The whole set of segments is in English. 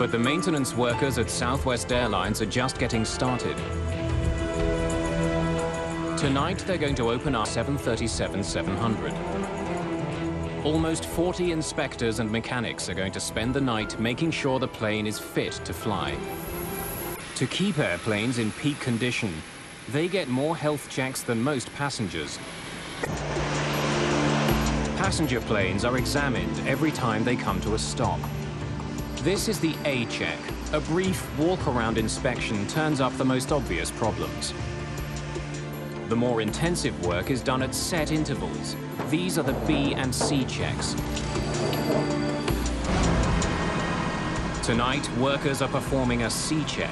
But the maintenance workers at Southwest Airlines are just getting started. Tonight, they're going to open our 737-700. Almost 40 inspectors and mechanics are going to spend the night making sure the plane is fit to fly. To keep airplanes in peak condition, they get more health checks than most passengers. Passenger planes are examined every time they come to a stop. This is the A check. A brief walk-around inspection turns up the most obvious problems. The more intensive work is done at set intervals. These are the B and C checks. Tonight, workers are performing a C check.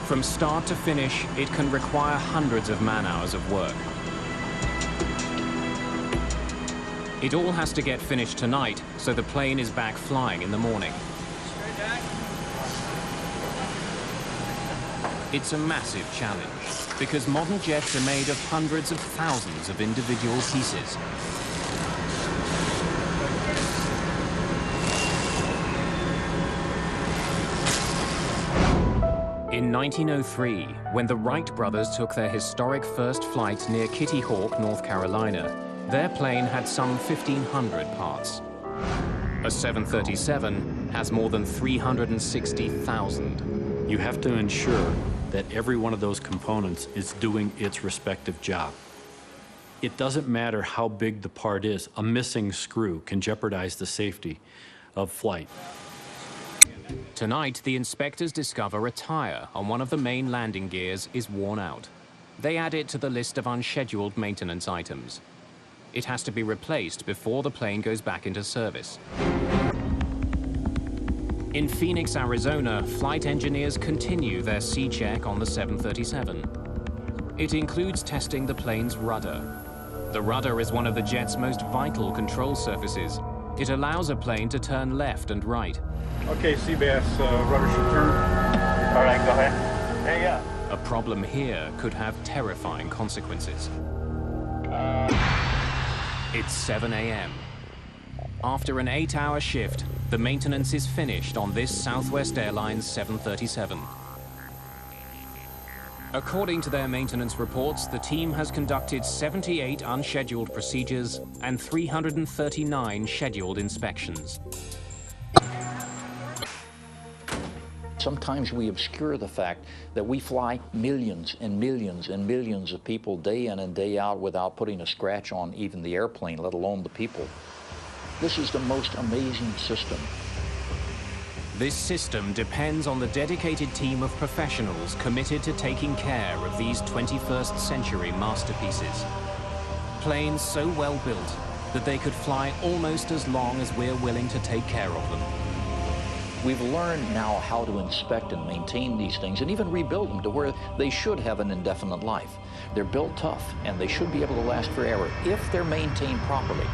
From start to finish, it can require hundreds of man-hours of work. It all has to get finished tonight, so the plane is back flying in the morning. It's a massive challenge, because modern jets are made of hundreds of thousands of individual pieces. In 1903, when the Wright brothers took their historic first flight near Kitty Hawk, North Carolina, their plane had some 1,500 parts. A 737 has more than 360,000. You have to ensure that every one of those components is doing its respective job. It doesn't matter how big the part is, a missing screw can jeopardize the safety of flight. Tonight, the inspectors discover a tire on one of the main landing gears is worn out. They add it to the list of unscheduled maintenance items. It has to be replaced before the plane goes back into service. In Phoenix, Arizona, flight engineers continue their C check on the 737. It includes testing the plane's rudder. The rudder is one of the jet's most vital control surfaces. It allows a plane to turn left and right. Okay, Seabass, rudder should turn. All right, go ahead. Hey, yeah. A problem here could have terrifying consequences. It's 7 a.m. After an 8-hour shift, the maintenance is finished on this Southwest Airlines 737. According to their maintenance reports, the team has conducted 78 unscheduled procedures and 339 scheduled inspections. Sometimes we obscure the fact that we fly millions and millions and millions of people day in and day out without putting a scratch on even the airplane, let alone the people. This is the most amazing system. This system depends on the dedicated team of professionals committed to taking care of these 21st century masterpieces. Planes so well built that they could fly almost as long as we're willing to take care of them. We've learned now how to inspect and maintain these things and even rebuild them to where they should have an indefinite life. They're built tough and they should be able to last forever if they're maintained properly.